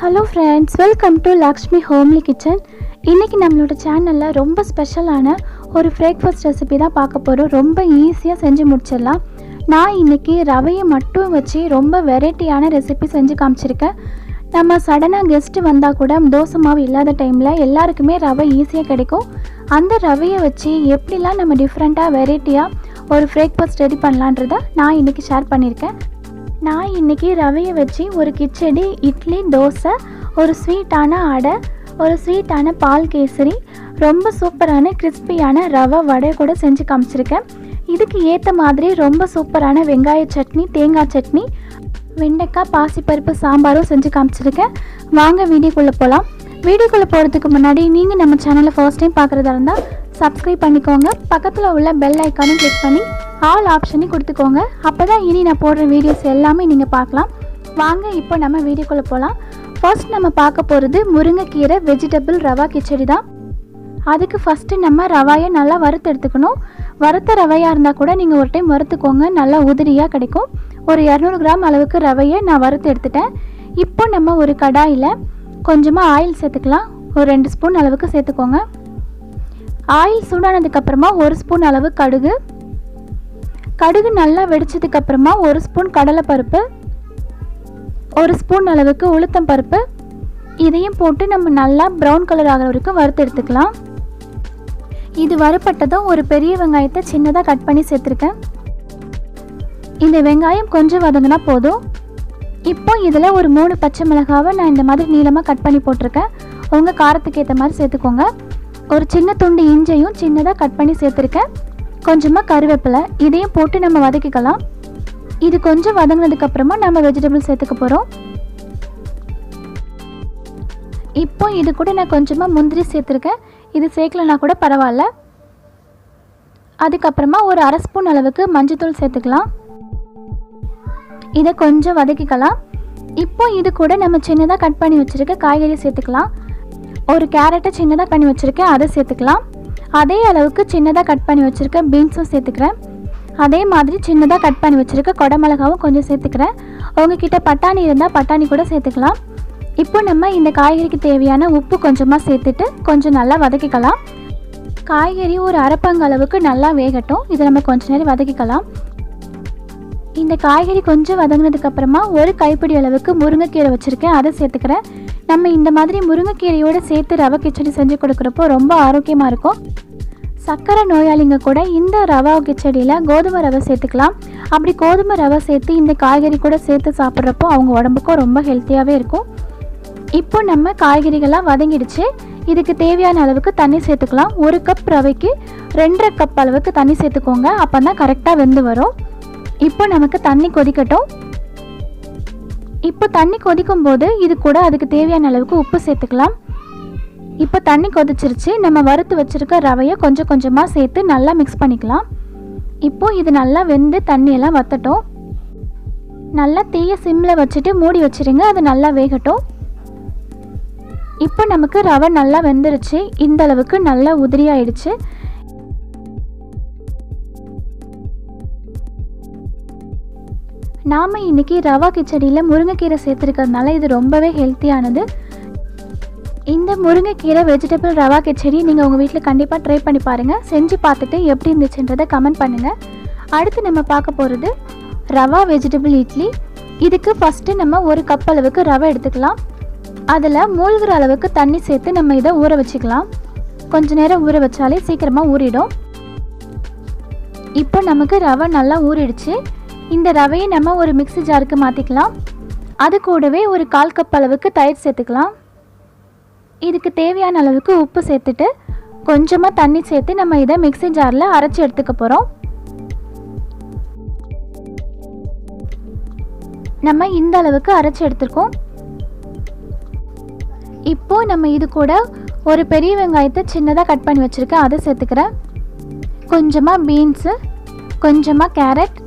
Hello friends, welcome to Lakshmi homely kitchen. இன்னைக்கு நம்மளோட சேனல்ல ரொம்ப ஸ்பெஷலான ஒரு பிரேக்ஃபாஸ்ட் ரெசிபி தான் பார்க்க போறோம். ரொம்ப ஈஸியா செஞ்சு முடிச்சிடலாம். நான் இன்னைக்கு ரவையை மட்டும் வச்சு ரொம்ப வெரைட்டியான ரெசிபி செஞ்சு காமிச்சிருக்கேன். நம்ம சடனா கெஸ்ட் வந்தா கூட தோசை மாவு இல்லாத டைம்ல எல்லாருக்குமே ரவை ஈஸியா கிடைக்கும். அந்த ரவையை வச்சு எப்படிலாம் நம்ம டிஃபரெண்டா வெரைட்டியா ஒரு பிரேக்ஃபாஸ்ட் ரெடி பண்ணலான்றதை நான் இன்னைக்கு ஷேர் பண்ணியிருக்கேன். நான் இன்றைக்கி ரவையை வச்சு ஒரு கிச்சடி, இட்லி, தோசை, ஒரு ஸ்வீட்டான அடை, ஒரு ஸ்வீட்டான பால் கேசரி, ரொம்ப சூப்பரான கிறிஸ்பியான ரவை வடை கூட செஞ்சு காமிச்சிருக்கேன். இதுக்கு ஏற்ற மாதிரி ரொம்ப சூப்பரான வெங்காய சட்னி, தேங்காய் சட்னி, வெண்டைக்காய், பாசிப்பருப்பு சாம்பாரும் செஞ்சு காமிச்சிருக்கேன். வாங்க வீடியோக்குள்ளே போகலாம். வீடியோக்குள்ளே போகிறதுக்கு முன்னாடி நீங்கள் நம்ம சேனலை ஃபர்ஸ்ட் டைம் பார்க்குறதா இருந்தால் சப்ஸ்கிரைப் பண்ணிக்கோங்க. பக்கத்தில் உள்ள பெல் ஐக்கானும் கிளிக் பண்ணி ஆல் ஆப்ஷனையும் கொடுத்துக்கோங்க. அப்போ தான் இனி நான் போடுற வீடியோஸ் எல்லாமே நீங்கள் பார்க்கலாம். வாங்க இப்போ நம்ம வீடியோக்குள்ளே போகலாம். ஃபர்ஸ்ட் நம்ம பார்க்க போகிறது முருங்கைக்கீரை வெஜிடபிள் ரவா கிச்சடி தான். அதுக்கு ஃபஸ்ட்டு நம்ம ரவாயை நல்லா வறுத்து எடுத்துக்கணும். வறுத்த ரவையாக இருந்தால் கூட நீங்கள் ஒரு டைம் வறுத்துக்கோங்க, நல்லா உதிரியாக கிடைக்கும். ஒரு 200 கிராம் அளவுக்கு ரவையை நான் வறுத்து எடுத்துட்டேன். இப்போ நம்ம ஒரு கடாயில் கொஞ்சமாக ஆயில் சேர்த்துக்கலாம். ஒரு 2 ஸ்பூன் அளவுக்கு சேர்த்துக்கோங்க. ஆயில் சூடானதுக்கப்புறமா 1 ஸ்பூன் அளவு கடுகு, கடுகு நல்லா வெடிச்சதுக்கப்புறமா 1 ஸ்பூன் கடலைப்பருப்பு, 1 ஸ்பூன் அளவுக்கு உளுத்தம் பருப்பு, இதையும் போட்டு நம்ம நல்லா ப்ரௌன் கலர் ஆகிற வரைக்கும் வறுத்து எடுத்துக்கலாம். இது வறுப்பட்டதும் ஒரு பெரிய வெங்காயத்தை சின்னதாக கட் பண்ணி சேர்த்துருக்கேன். இந்த வெங்காயம் கொஞ்சம் வதங்கினா போதும். இப்போ இதில் ஒரு 3 பச்சை மிளகாவை நான் இந்த மாதிரி நீளமாக கட் பண்ணி போட்டிருக்கேன். உங்கள் காரத்துக்கு ஏற்ற மாதிரி சேர்த்துக்கோங்க. ஒரு சின்ன துண்டு இஞ்சையும் சின்னதாக கட் பண்ணி சேர்த்துருக்கேன். கொஞ்சமாக கருவேப்பிலை, இதையும் போட்டு நம்ம வதக்கிக்கலாம். இது கொஞ்சம் வதங்கினதுக்கப்புறமா நம்ம வெஜிடபிள் சேர்த்துக்க போகிறோம். இப்போ இது கூட நான் கொஞ்சமாக முந்திரி சேர்த்துருக்கேன். இது சேர்க்கலனா கூட பரவாயில்ல. அதுக்கப்புறமா ஒரு 1/2 ஸ்பூன் அளவுக்கு மஞ்சத்தூள் சேர்த்துக்கலாம். இதை கொஞ்சம் வதக்கிக்கலாம். இப்போ இது கூட நம்ம சின்னதாக கட் பண்ணி வச்சுருக்க காய்கறி சேர்த்துக்கலாம். ஒரு கேரட்டை சின்னதாக பண்ணி வச்சுருக்கேன், அதை சேர்த்துக்கலாம். அதே அளவுக்கு சின்னதாக கட் பண்ணி வச்சுருக்க பீன்ஸும் சேர்த்துக்கிறேன். அதே மாதிரி சின்னதாக கட் பண்ணி வச்சுருக்க குடமிளகாவும் கொஞ்சம் சேர்த்துக்கிறேன். உங்ககிட்ட பட்டாணி இருந்தால் பட்டாணி கூட சேர்த்துக்கலாம். இப்போ நம்ம இந்த காய்கறிக்கு தேவையான உப்பு கொஞ்சமாக சேர்த்துட்டு கொஞ்சம் நல்லா வதக்கிக்கலாம். காய்கறி ஒரு அரைப்பங்கு அளவுக்கு நல்லா வேகட்டும். இதை நம்ம கொஞ்ச நேரம் வதக்கிக்கலாம். இந்த காய்கறி கொஞ்சம் வதங்கினதுக்கப்புறமா ஒரு கைப்பிடி அளவுக்கு முருங்கைக்கீரை வச்சுருக்கேன், அதை சேர்த்துக்கிறேன். நம்ம இந்த மாதிரி முருங்கைக்கீரையோடு சேர்த்து ரவை கிச்சடி செஞ்சு கொடுக்குறப்போ ரொம்ப ஆரோக்கியமாக இருக்கும். சர்க்கரை நோயாளிங்க கூட இந்த ரவா கிச்சடியில் கோதுமை ரவை சேர்த்துக்கலாம். அப்படி கோதுமை ரவை சேர்த்து இந்த காய்கறி கூட சேர்த்து சாப்பிட்றப்போ அவங்க உடம்புக்கும் ரொம்ப ஹெல்த்தியாகவே இருக்கும். இப்போ நம்ம காய்கறிகள்லாம் வதங்கிடுச்சு. இதுக்கு தேவையான அளவுக்கு தண்ணி சேர்த்துக்கலாம். 1 கப் ரவைக்கு 2.5 கப் அளவுக்கு தண்ணி சேர்த்துக்கோங்க. அப்போ தான் கரெக்டாக வெந்து வரும். இப்போ நமக்கு தண்ணி கொதிக்கட்டும். இப்போ தண்ணி கொதிக்கும் போது இது கூட அதுக்கு தேவையான அளவுக்கு உப்பு சேர்த்துக்கலாம். இப்போ தண்ணி கொதிச்சிருச்சு. நம்ம வறுத்து வச்சுருக்க ரவையை கொஞ்சம் கொஞ்சமாக சேர்த்து நல்லா மிக்ஸ் பண்ணிக்கலாம். இப்போ இது நல்லா வெந்து தண்ணியெல்லாம் வற்றட்டும். நல்லா தீய சிம்மில் வச்சுட்டு மூடி வச்சுருங்க, அது நல்லா வேகட்டும். இப்போ நமக்கு ரவை நல்லா வெந்துருச்சு. இந்த அளவுக்கு நல்லா உதிரியாயிடுச்சு. நாம் இன்றைக்கி ரவா கிச்சடியில் முருங்கைக்கீரை சேர்த்துருக்கிறதுனால இது ரொம்பவே ஹெல்த்தியானது. இந்த முருங்கைக்கீரை வெஜிடபிள் ரவா கிச்சடி நீங்கள் உங்கள் வீட்டில் கண்டிப்பாக ட்ரை பண்ணி பாருங்கள். செஞ்சு பார்த்துட்டு எப்படி இருந்துச்சுன்றதை கமெண்ட் பண்ணுங்கள். அடுத்து நம்ம பார்க்க போகிறது ரவா வெஜிடபிள் இட்லி. இதுக்கு ஃபஸ்ட்டு நம்ம 1 கப் அளவுக்கு ரவை எடுத்துக்கலாம். அதில் மூழ்கிற அளவுக்கு தண்ணி சேர்த்து நம்ம இதை ஊற வச்சுக்கலாம். கொஞ்சம் நேரம் ஊற வச்சாலே சீக்கிரமாக ஊறிடும். இப்போ நமக்கு ரவை நல்லா ஊறிடுச்சு. இந்த ரவையை நம்ம ஒரு மிக்ஸி ஜாருக்கு மாற்றிக்கலாம். அது கூடவே ஒரு 1/4 கப் அளவுக்கு தயிர் சேர்த்துக்கலாம். இதுக்கு தேவையான அளவுக்கு உப்பு சேர்த்துட்டு கொஞ்சமாக தண்ணி சேர்த்து நம்ம இதை மிக்ஸி ஜாரில் அரைச்சி எடுத்துக்க போகிறோம். நம்ம இந்த அளவுக்கு அரைச்சி எடுத்துருக்கோம். இப்போ நம்ம இது கூட ஒரு பெரிய வெங்காயத்தை சின்னதாக கட் பண்ணி வச்சுருக்கேன், அதை சேர்த்துக்கிறேன். கொஞ்சமாக பீன்ஸு, கொஞ்சமாக கேரட்,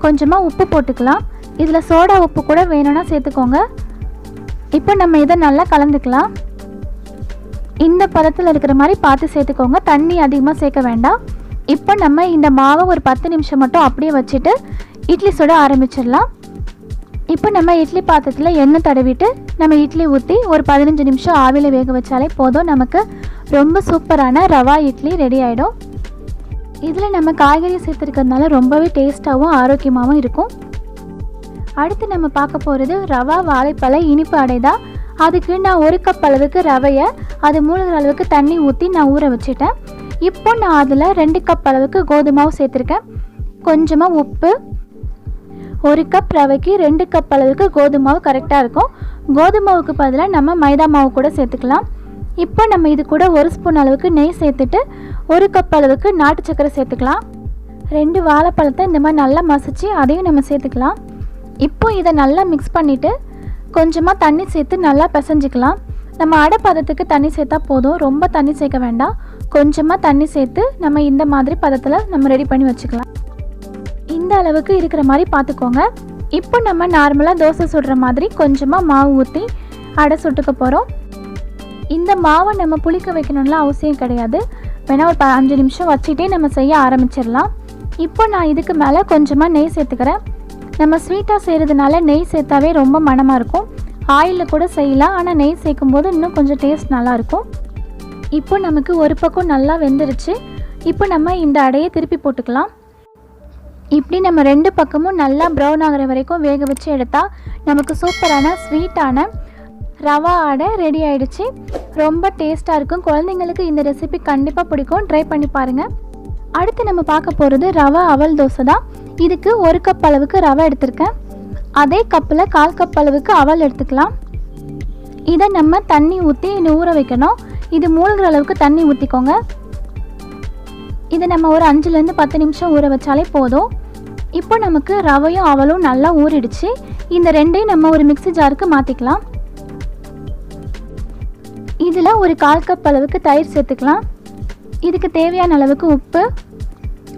கொஞ்சமாக உப்பு போட்டுக்கலாம். இதில் சோடா உப்பு கூட வேணும்னா சேர்த்துக்கோங்க. இப்போ நம்ம இதை நல்லா கலந்துக்கலாம். இந்த பதத்தில் இருக்கிற மாதிரி பார்த்து சேர்த்துக்கோங்க, தண்ணி அதிகமாக சேர்க்க வேண்டாம். இப்போ நம்ம இந்த மாவை ஒரு 10 நிமிஷம் மட்டும் அப்படியே வச்சுட்டு இட்லி சுட ஆரம்பிச்சிடலாம். இப்போ நம்ம இட்லி பாத்திரத்தில் எண்ணெய் தடவிட்டு நம்ம இட்லி ஊற்றி ஒரு 15 நிமிஷம் ஆவியில் வேக வச்சாலே போதும். நமக்கு ரொம்ப சூப்பரான ரவா இட்லி ரெடி ஆகிடும். இதில் நம்ம காய்கறி சேர்த்துருக்கிறதுனால ரொம்பவே டேஸ்ட்டாகவும் ஆரோக்கியமாகவும் இருக்கும். அடுத்து நம்ம பார்க்க போகிறது ரவா வாழைப்பழ இனிப்பு அடை தான். அதுக்கு நான் 1 கப் அளவுக்கு ரவையை அது மூழ்கிற அளவுக்கு தண்ணி ஊற்றி நான் ஊற வச்சுட்டேன். இப்போ நான் அதில் 2 கப் அளவுக்கு கோதுமாவு சேர்த்துருக்கேன். கொஞ்சமாக உப்பு. 1 கப் ரவைக்கு 2 கப் அளவுக்கு கோதுமாவு கரெக்டாக இருக்கும். கோதுமாவுக்கு பதிலாக நம்ம மைதா மாவு கூட சேர்த்துக்கலாம். இப்போ நம்ம இது கூட 1 ஸ்பூன் அளவுக்கு நெய் சேர்த்துட்டு 1 கப் அளவுக்கு நாட்டு சக்கரை சேர்த்துக்கலாம். 2 வாழைப்பழத்தை இந்த மாதிரி நல்லா மசிச்சு அதையும் நம்ம சேர்த்துக்கலாம். இப்போ இதை நல்லா மிக்ஸ் பண்ணிவிட்டு கொஞ்சமாக தண்ணி சேர்த்து நல்லா பிசைஞ்சிக்கலாம். நம்ம அடை பதத்துக்கு தண்ணி சேர்த்தா போதும், ரொம்ப தண்ணி சேர்க்க வேண்டாம். கொஞ்சமாக தண்ணி சேர்த்து நம்ம இந்த மாதிரி பதத்தில் நம்ம ரெடி பண்ணி வச்சுக்கலாம். இந்த அளவுக்கு இருக்கிற மாதிரி பார்த்துக்கோங்க. இப்போ நம்ம நார்மலாக தோசை சுடுற மாதிரி கொஞ்சமாக மாவு ஊற்றி அடை சுட்டுக்க போகிறோம். இந்த மாவை நம்ம புளிக்க வைக்கணும்லாம் அவசியம் கிடையாது. வேணால் ஒரு 5 நிமிஷம் வச்சுட்டே நம்ம செய்ய ஆரம்பிச்சிடலாம். இப்போ நான் இதுக்கு மேலே கொஞ்சமாக நெய் சேர்த்துக்கிறேன். நம்ம ஸ்வீட்டாக செய்கிறதுனால நெய் சேர்த்தாவே ரொம்ப மணமாக இருக்கும். ஆயிலில் கூட செய்யலாம், ஆனால் நெய் சேர்க்கும்போது இன்னும் கொஞ்சம் டேஸ்ட் நல்லாயிருக்கும். இப்போ நமக்கு ஒரு பக்கம் நல்லா வெந்துருச்சு. இப்போ நம்ம இந்த அடையை திருப்பி போட்டுக்கலாம். இப்படி நம்ம 2 பக்கமும் நல்லா ப்ரௌன் ஆகிற வரைக்கும் வேக வச்சு எடுத்தால் நமக்கு சூப்பரான ஸ்வீட்டான ரவா அடை ரெடி ஆகிடுச்சு. ரொம்ப டேஸ்ட்டாக இருக்கும். குழந்தைங்களுக்கு இந்த ரெசிபி கண்டிப்பாக பிடிக்கும். ட்ரை பண்ணி பாருங்கள். அடுத்து நம்ம பார்க்க போகிறது ரவா அவல் தோசை தான். இதுக்கு 1 கப் அளவுக்கு ரவை எடுத்திருக்கேன். அதே கப்பில் 1/4 கப் அளவுக்கு அவல் எடுத்துக்கலாம். இதை நம்ம தண்ணி ஊற்றி இன்னும் ஊற வைக்கணும். இது மூழ்கிற அளவுக்கு தண்ணி ஊற்றிக்கோங்க. இதை நம்ம ஒரு 5லேருந்து 10 நிமிஷம் ஊற வச்சாலே போதும். இப்போ நமக்கு ரவையும் அவலும் நல்லா ஊறிடுச்சு. இந்த ரெண்டையும் நம்ம ஒரு மிக்ஸி ஜாருக்கு மாற்றிக்கலாம். இதில் ஒரு 1/4 கப் அளவுக்கு தயிர் சேர்த்துக்கலாம். இதுக்கு தேவையான அளவுக்கு உப்பு,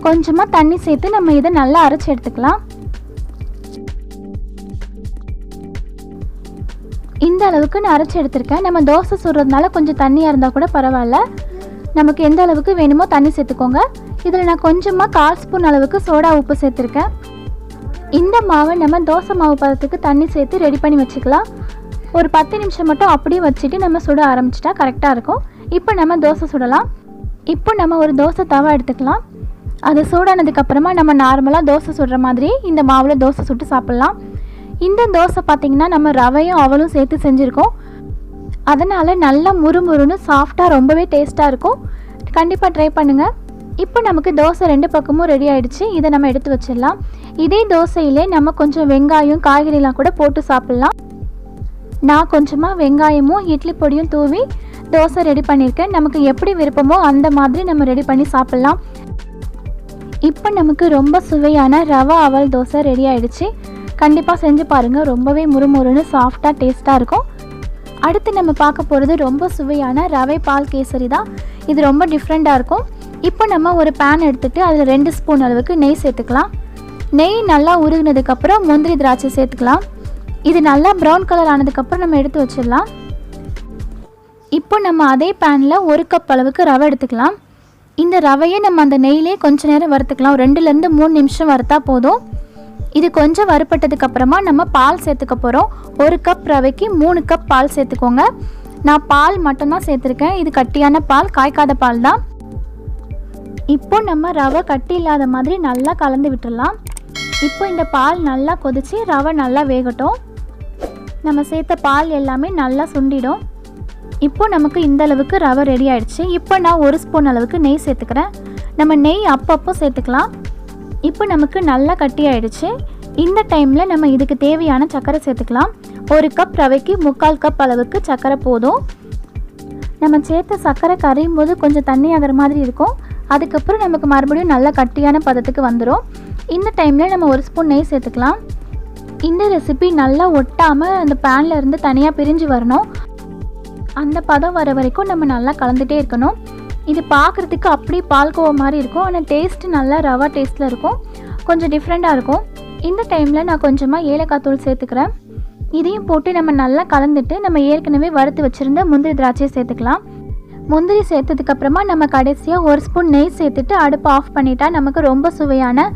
கொஞ்சமாக தண்ணி சேர்த்து நம்ம இதை நல்லா அரைச்சி எடுத்துக்கலாம். இந்த அளவுக்கு நான் அரைச்சி எடுத்திருக்கேன். நம்ம தோசை சுடுறதுனால கொஞ்சம் தண்ணியாக இருந்தால் கூட பரவாயில்ல. நமக்கு எந்த அளவுக்கு வேணுமோ தண்ணி சேர்த்துக்கோங்க. இதில் நான் கொஞ்சமாக 1/4 ஸ்பூன் அளவுக்கு சோடா உப்பு சேர்த்துருக்கேன். இந்த மாவை நம்ம தோசை மாவு பதத்துக்கு தண்ணி சேர்த்து ரெடி பண்ணி வச்சுக்கலாம். ஒரு 10 நிமிஷம் மட்டும் அப்படியே வச்சுட்டு நம்ம சுட ஆரம்பிச்சிட்டா கரெக்டாக இருக்கும். இப்போ நம்ம தோசை சுடலாம். இப்போ நம்ம ஒரு தோசை தவா எடுத்துக்கலாம். அது சூடானதுக்கப்புறமா நம்ம நார்மலாக தோசை சுடுற மாதிரி இந்த மாவில் தோசை சுட்டு சாப்பிட்லாம். இந்த தோசை பார்த்திங்கன்னா நம்ம ரவையும் அவலும் சேர்த்து செஞ்சுருக்கோம். அதனால் நல்லா முறுமுறுன்னு சாஃப்டாக ரொம்பவே டேஸ்ட்டாக இருக்கும். கண்டிப்பாக ட்ரை பண்ணுங்கள். இப்போ நமக்கு தோசை 2 பக்கமும் ரெடி ஆகிடுச்சு. இதை நம்ம எடுத்து வச்சிடலாம். இதே தோசையிலே நம்ம கொஞ்சம் வெங்காயம் காய்கறிலாம் கூட போட்டு சாப்பிட்லாம். நான் கொஞ்சமாக வெங்காயமும் இட்லி பொடியும் தூவி தோசை ரெடி பண்ணியிருக்கேன். நமக்கு எப்படி விருப்பமோ அந்த மாதிரி நம்ம ரெடி பண்ணி சாப்பிட்லாம். இப்போ நமக்கு ரொம்ப சுவையான ரவா அவல் தோசை ரெடி ஆகிடுச்சு. கண்டிப்பாக செஞ்சு பாருங்கள். ரொம்பவே முறுமுறுன்னு சாஃப்டாக டேஸ்ட்டாக இருக்கும். அடுத்து நம்ம பார்க்க போகிறது ரொம்ப சுவையான ரவை பால் கேசரி தான். இது ரொம்ப டிஃப்ரெண்ட்டாக இருக்கும். இப்போ நம்ம ஒரு பேன் எடுத்துகிட்டு அதில் 2 ஸ்பூன் அளவுக்கு நெய் சேர்த்துக்கலாம். நெய் நல்லா உருகினதுக்கப்புறம் முந்திரி திராட்சை சேர்த்துக்கலாம். இது நல்லா ப்ரௌன் கலர் ஆனதுக்கப்புறம் நம்ம எடுத்து வச்சிடலாம். இப்போ நம்ம அதே பேனில் 1 கப் அளவுக்கு ரவை எடுத்துக்கலாம். இந்த ரவையை நம்ம அந்த நெய்யிலே கொஞ்சம் நேரம் வறுத்துக்கலாம். 2லேருந்து 3 நிமிஷம் வறுத்தா போதும். இது கொஞ்சம் வறுப்பட்டதுக்கப்புறமா நம்ம பால் சேர்த்துக்க போகிறோம். 1 கப் ரவைக்கு 3 கப் பால் சேர்த்துக்கோங்க. நான் பால் மட்டும்தான் சேர்த்துருக்கேன். இது கட்டியான பால், காய்க்காத பால் தான். இப்போ நம்ம ரவை கட்டி இல்லாத மாதிரி நல்லா கலந்து விட்டுடலாம். இப்போ இந்த பால் நல்லா கொதித்து ரவை நல்லா வேகட்டும். நம்ம சேர்த்த பால் எல்லாமே நல்லா சுண்டிடும். இப்போ நமக்கு இந்த அளவுக்கு ரவை ரெடி ஆகிடுச்சு. இப்போ நான் 1 ஸ்பூன் அளவுக்கு நெய் சேர்த்துக்கிறேன். நம்ம நெய் அப்பப்போ சேர்த்துக்கலாம். இப்போ நமக்கு நல்லா கட்டி ஆகிடுச்சு. இந்த டைமில் நம்ம இதுக்கு தேவையான சர்க்கரை சேர்த்துக்கலாம். 1 கப் ரவைக்கு 3/4 கப் அளவுக்கு சர்க்கரை போதும். நம்ம சேர்த்த சர்க்கரை கரையும் போது கொஞ்சம் தண்ணி ஆகிற மாதிரி இருக்கும். அதுக்கப்புறம் நமக்கு மறுபடியும் நல்லா கட்டியான பதத்துக்கு வந்துடும். இந்த டைமில் நம்ம 1 ஸ்பூன் நெய் சேர்த்துக்கலாம். இந்த ரெசிபி நல்லா ஒட்டாமல் அந்த பேனில் இருந்து தனியாக பிரிஞ்சு வரணும். அந்த பதம் வர வரைக்கும் நம்ம நல்லா கலந்துகிட்டே இருக்கணும். இது பார்க்குறதுக்கு அப்படி பால்கோவா மாதிரி இருக்கும், ஆனால் டேஸ்ட்டு நல்லா ரவா டேஸ்ட்டில் இருக்கும். கொஞ்சம் டிஃப்ரெண்ட்டாக இருக்கும். இந்த டைமில் நான் கொஞ்சமாக ஏலக்காய் தூள் சேர்த்துக்கிறேன். இதையும் போட்டு நம்ம நல்லா கலந்துட்டு நம்ம ஏற்கனவே வறுத்து வச்சுருந்த முந்திரி திராட்சையை சேர்த்துக்கலாம். முந்திரி சேர்த்ததுக்கப்புறமா நம்ம கடைசியாக 1 ஸ்பூன் நெய் சேர்த்துட்டு அடுப்பை ஆஃப் பண்ணிட்டா நமக்கு ரொம்ப சுவையான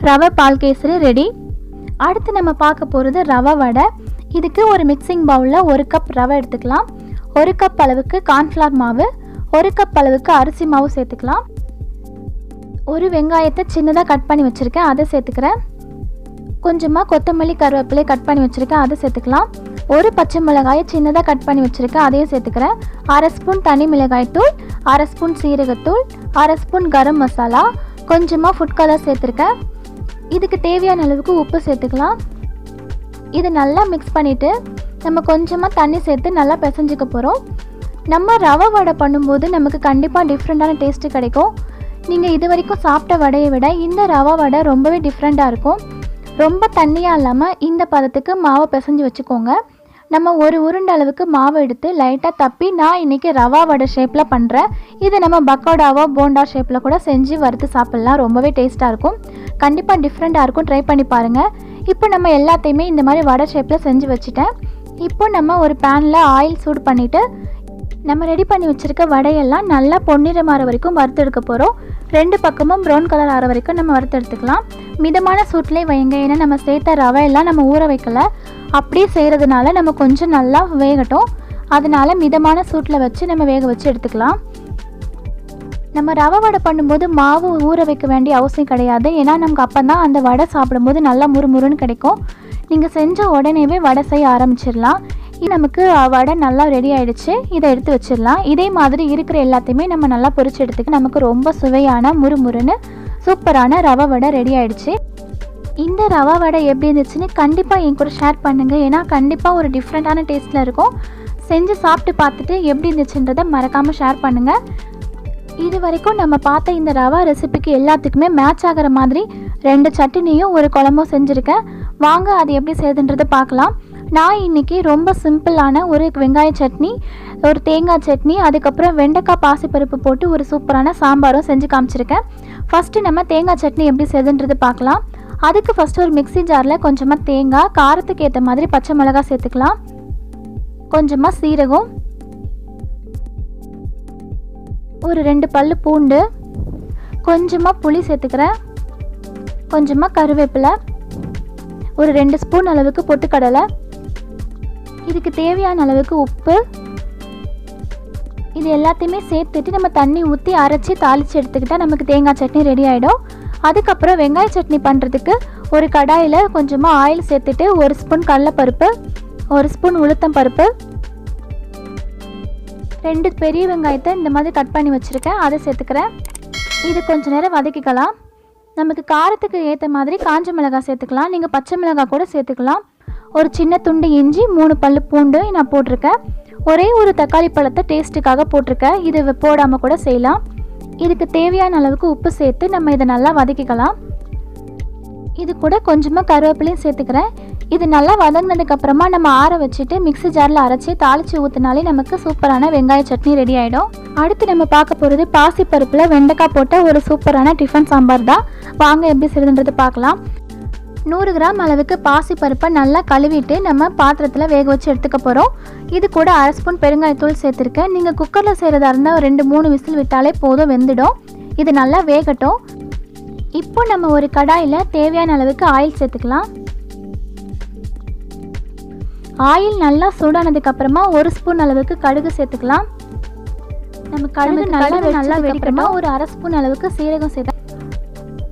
ரவை பால் கேசரி ரெடி. அடுத்து நம்ம பார்க்க போகிறது ரவை வடை. இதுக்கு ஒரு மிக்சிங் பவுலில் 1 கப் ரவை எடுத்துக்கலாம். 1 கப் அளவுக்கு கார்ன்ஃப்ளவர் மாவு, 1 கப் அளவுக்கு அரிசி மாவு சேர்த்துக்கலாம். ஒரு வெங்காயத்தை சின்னதாக கட் பண்ணி வச்சுருக்கேன், அதை சேர்த்துக்கிறேன். கொஞ்சமாக கொத்தமல்லி கருவேப்பிலை கட் பண்ணி வச்சுருக்கேன், அதை சேர்த்துக்கலாம். ஒரு பச்சை மிளகாயை சின்னதாக கட் பண்ணி வச்சுருக்கேன், அதையும் சேர்த்துக்கிறேன். 1/2 ஸ்பூன் தனி மிளகாய்த்தூள், 1/2 ஸ்பூன் சீரகத்தூள், 1/2 ஸ்பூன் கரம் மசாலா, கொஞ்சமாக ஃபுட் கலர் சேர்த்துருக்கேன். இதுக்கு தேவையான அளவுக்கு உப்பு சேர்த்துக்கலாம். இதை நல்லா மிக்ஸ் பண்ணிவிட்டு நம்ம கொஞ்சமாக தண்ணி சேர்த்து நல்லா பிசைஞ்சிக்க போகிறோம். நம்ம ரவை வடை பண்ணும்போது நமக்கு கண்டிப்பாக டிஃப்ரெண்ட்டான டேஸ்ட்டு கிடைக்கும். நீங்கள் இது வரைக்கும் சாப்பிட்ட வடையை விட இந்த ரவை வடை ரொம்பவே டிஃப்ரெண்ட்டாக இருக்கும். ரொம்ப தண்ணியாக இல்லாமல் இந்த பதத்துக்கு மாவை பிசைஞ்சு வச்சுக்கோங்க. நம்ம ஒரு உருண்டை அளவுக்கு மாவை எடுத்து லைட்டாக தப்பி நான் இன்றைக்கி ரவா வடை ஷேப்பில் பண்ணுறேன். இதை நம்ம பக்கோடாவோ போண்டா ஷேப்பில் கூட செஞ்சு வறுத்து சாப்பிட்லாம். ரொம்பவே டேஸ்ட்டாக இருக்கும். கண்டிப்பாக டிஃப்ரெண்ட்டாக இருக்கும், ட்ரை பண்ணி பாருங்கள். இப்போ நம்ம எல்லாத்தையுமே இந்த மாதிரி வடை ஷேப்பில் செஞ்சு வச்சுட்டேன். இப்போ நம்ம ஒரு பேனில் ஆயில் சூடு பண்ணிவிட்டு நம்ம ரெடி பண்ணி வச்சுருக்க வடையெல்லாம் நல்லா பொன்னிறமாற வரைக்கும் வறுத்து எடுக்க போகிறோம். 2 பக்கமும் ப்ரௌன் கலர் ஆகிற வரைக்கும் நம்ம வறுத்து எடுத்துக்கலாம். மிதமான சூட்டிலே வைங்க, ஏன்னா நம்ம சேர்த்த ரவையெல்லாம் நம்ம ஊற வைக்கல. அப்படியே செய்கிறதுனால நம்ம கொஞ்சம் நல்லா வேகட்டும். அதனால் மிதமான சூட்டில் வச்சு நம்ம வேக வச்சு எடுத்துக்கலாம். நம்ம ரவை வடை பண்ணும்போது மாவு ஊற வைக்க வேண்டிய அவசியம் கிடையாது. ஏன்னா நமக்கு அப்போ தான் அந்த வடை சாப்பிடும்போது நல்லா முறுமுறுன்னு கிடைக்கும். நீங்கள் செஞ்ச உடனேவே வடை செய்ய ஆரம்பிச்சிடலாம். நமக்கு வடை நல்லா ரெடி ஆகிடுச்சு. இதை எடுத்து வச்சிடலாம். இதே மாதிரி இருக்கிற எல்லாத்தையுமே நம்ம நல்லா பொரிச்சு எடுத்துக்க நமக்கு ரொம்ப சுவையான முறுமுறுன்னு சூப்பரான ரவை வடை ரெடி ஆகிடுச்சு. இந்த ரவை வடை எப்படி இருந்துச்சுன்னு கண்டிப்பாக என் கூட ஷேர் பண்ணுங்கள். ஏன்னா கண்டிப்பாக ஒரு டிஃப்ரெண்ட்டான டேஸ்ட்டில் இருக்கும். செஞ்சு சாப்பிட்டு பார்த்துட்டு எப்படி இருந்துச்சுன்றதை மறக்காமல் ஷேர் பண்ணுங்கள். இது வரைக்கும் நம்ம பார்த்த இந்த ரவா ரெசிபிக்கு எல்லாத்துக்குமே மேட்ச் ஆகிற மாதிரி 2 சட்னியும் ஒரு குழம்பும் செஞ்சுருக்கேன். வாங்க அது எப்படி செய்யுதுன்றதை பார்க்கலாம். நான் இன்றைக்கி ரொம்ப சிம்பிளான ஒரு வெங்காய சட்னி, ஒரு தேங்காய் சட்னி, அதுக்கப்புறம் வெண்டைக்காய் பாசிப்பருப்பு போட்டு ஒரு சூப்பரான சாம்பாரும் செஞ்சு காமிச்சிருக்கேன். ஃபஸ்ட்டு நம்ம தேங்காய் சட்னி எப்படி செய்யுதுன்றது பார்க்கலாம். அதுக்கு ஃபஸ்ட்டு ஒரு மிக்ஸி ஜாரில் கொஞ்சமாக தேங்காய், காரத்துக்கு ஏற்ற மாதிரி பச்சை மிளகாய் சேர்த்துக்கலாம், கொஞ்சமாக சீரகம், ஒரு 2 பல்லு பூண்டு, கொஞ்சமாக புளி சேர்த்துக்கிறேன், கொஞ்சமாக கருவேப்பிலை, ஒரு 2 ஸ்பூன் அளவுக்கு பொட்டுக்கடலை, இதுக்கு தேவையான அளவுக்கு உப்பு. இது எல்லாத்தையுமே சேர்த்துட்டு நம்ம தண்ணி ஊற்றி அரைச்சி தாளித்து எடுத்துக்கிட்டால் நமக்கு தேங்காய் சட்னி ரெடி ஆகிடும். அதுக்கப்புறம் வெங்காய சட்னி பண்ணுறதுக்கு ஒரு கடாயில் கொஞ்சமாக ஆயில் சேர்த்துட்டு 1 ஸ்பூன் கடலைப்பருப்பு, 1 ஸ்பூன் உளுத்தம் பருப்பு, 2 பெரிய வெங்காயத்தை இந்த மாதிரி கட் பண்ணி வச்சுருக்கேன், அதை சேர்த்துக்கிறேன். இது கொஞ்சம் நேரம் வதக்கிக்கலாம். நமக்கு காரத்துக்கு ஏற்ற மாதிரி காஞ்ச மிளகாய் சேர்த்துக்கலாம். நீங்கள் பச்சை மிளகாய் கூட சேர்த்துக்கலாம். ஒரு சின்ன துண்டு இஞ்சி, 3 பல்லு பூண்டு நான் போட்டிருக்கேன். ஒரே ஒரு தக்காளி பழத்தை டேஸ்ட்டுக்காக போட்டிருக்கேன். இது போடாமல் கூட செய்யலாம். இதுக்கு தேவையான அளவுக்கு உப்பு சேர்த்து நம்ம இதை நல்லா வதக்கிக்கலாம். இது கூட கொஞ்சமாக கருவேப்பிலையும் சேர்த்துக்கிறேன். இது நல்லா வதங்கினதுக்கப்புறமா நம்ம ஆற வச்சுட்டு மிக்ஸி ஜாரில் அரைச்சி தாளித்து ஊற்றினாலே நமக்கு சூப்பரான வெங்காய சட்னி ரெடி ஆகிடும். அடுத்து நம்ம பார்க்க போகிறது பாசிப்பருப்பில் வெண்டைக்காய் போட்ட ஒரு சூப்பரான டிஃபன் சாம்பார் தான். வாங்க எப்படி செய்யுதுன்றது பார்க்கலாம். 100 கிராம் அளவுக்கு பாசிப்பருப்பை நல்லா கழுவிட்டு நம்ம பாத்திரத்தில் வேக வச்சு எடுத்துக்க போகிறோம். இது கூட 1/2 ஸ்பூன் பெருங்காயத்தூள் சேர்த்துருக்கேன். நீங்கள் குக்கரில் செய்கிறதா இருந்தால் 2-3 விசில் விட்டாலே போதும், வெந்துடும். இது நல்லா வேகட்டும். இப்போ நம்ம ஒரு கடாயில் தேவையான அளவுக்கு ஆயில் சேர்த்துக்கலாம். ஆயில் நல்லா சூடானதுக்கப்புறமா 1 ஸ்பூன் அளவுக்கு கடுகு சேர்த்துக்கலாம். நம்ம கடுகு நல்லா வெடிக்கிறோமா ஒரு 1/2 ஸ்பூன் அளவுக்கு சீரகம் சேர்த்து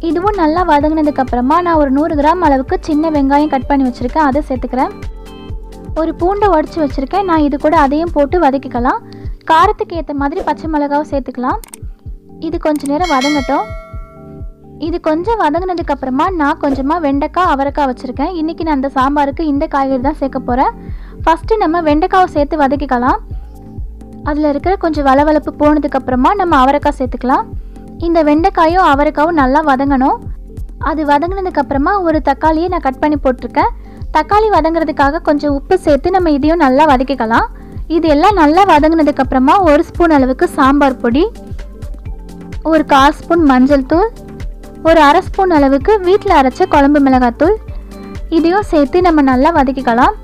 இதுவும் நல்லா வதங்கினதுக்கப்புறமா நான் ஒரு 100 கிராம் அளவுக்கு சின்ன வெங்காயம் கட் பண்ணி வச்சுருக்கேன், அதை சேர்த்துக்கிறேன். ஒரு பூண்டை உடச்சி வச்சுருக்கேன், நான் இது கூட அதையும் போட்டு வதக்கிக்கலாம். காரத்துக்கு ஏற்ற மாதிரி பச்சை மிளகாவும் சேர்த்துக்கலாம். இது கொஞ்சம் நேரம் வதங்கட்டும். இது கொஞ்சம் வதங்கினதுக்கப்புறமா நான் கொஞ்சமாக வெண்டைக்காய், அவரைக்காய் வச்சுருக்கேன். இன்றைக்கி நான் அந்த சாம்பாருக்கு இந்த காய்கறி தான் சேர்க்க போகிறேன். ஃபஸ்ட்டு நம்ம வெண்டைக்காவை சேர்த்து வதக்கிக்கலாம். அதில் இருக்கிற கொஞ்சம் வளவளப்பு போனதுக்கப்புறமா நம்ம அவரைக்காய் சேர்த்துக்கலாம். இந்த வெண்டைக்காயும் அவரைக்காயும் நல்லா வதங்கணும். அது வதங்கினதுக்கப்புறமா ஒரு தக்காளியை நான் கட் பண்ணி போட்டிருக்கேன். தக்காளி வதங்கிறதுக்காக கொஞ்சம் உப்பு சேர்த்து நம்ம இதையும் நல்லா வதக்கிக்கலாம். இது எல்லாம் நல்லா வதங்கினதுக்கப்புறமா 1 ஸ்பூன் அளவுக்கு சாம்பார் பொடி, ஒரு 1/4 ஸ்பூன் மஞ்சள் தூள், ஒரு 1/2 ஸ்பூன் அளவுக்கு வீட்டில் அரைச்ச குழம்பு மிளகாத்தூள், இதையும் சேர்த்து நம்ம நல்லா வதக்கிக்கலாம்.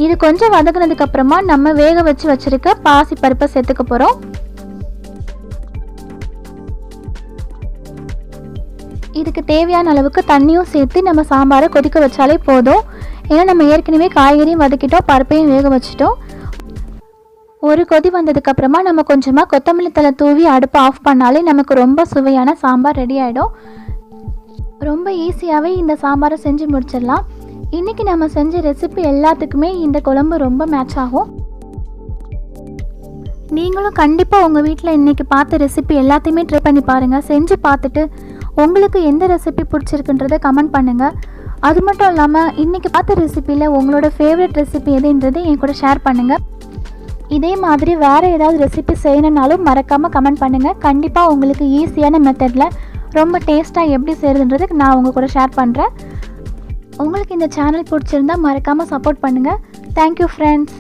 இது கொஞ்சம் வதங்கினதுக்கப்புறமா நம்ம வேக வச்சு வச்சுருக்க பாசி பருப்பை சேர்த்துக்க போகிறோம். இதுக்கு தேவையான அளவுக்கு தண்ணியும் சேர்த்து நம்ம சாம்பாரை கொதிக்க வச்சாலே போதும். ஏன்னா நம்ம ஏற்கனவே காய்கறியும் வதக்கிட்டோம், பருப்பையும் வேக வச்சுட்டோம். ஒரு கொதி வந்ததுக்கப்புறமா நம்ம கொஞ்சமாக கொத்தமல்லி தழை தூவி அடுப்பை ஆஃப் பண்ணாலே நமக்கு ரொம்ப சுவையான சாம்பார் ரெடி ஆகிடும். ரொம்ப ஈஸியாகவே இந்த சாம்பாரை செஞ்சு முடிச்சிடலாம். இன்றைக்கி நம்ம செஞ்ச ரெசிபி எல்லாத்துக்குமே இந்த குழம்பு ரொம்ப மேட்ச் ஆகும். நீங்களும் கண்டிப்பாக உங்கள் வீட்டில் இன்றைக்கி பார்த்த ரெசிபி எல்லாத்தையுமே ட்ரை பண்ணி பாருங்கள். செஞ்சு பார்த்துட்டு உங்களுக்கு எந்த ரெசிபி பிடிச்சிருக்குன்றதை கமெண்ட் பண்ணுங்கள். அது மட்டும் இல்லாமல் இன்றைக்கி பார்த்த ரெசிப்பியில் உங்களோட ஃபேவரட் ரெசிபி எதுன்றதை என் கூட ஷேர் பண்ணுங்கள். இதே மாதிரி வேறு ஏதாவது ரெசிபி செய்யணுன்னாலும் மறக்காமல் கமெண்ட் பண்ணுங்கள். கண்டிப்பாக உங்களுக்கு ஈஸியான மெத்தடில் ரொம்ப டேஸ்ட்டாக எப்படி செய்கிறதுன்றதுக்கு நான் உங்கள் கூட ஷேர் பண்ணுறேன். உங்களுக்கு இந்த சேனல் பிடிச்சிருந்தால் மறக்காமல் சப்போர்ட் பண்ணுங்கள். Thank you friends.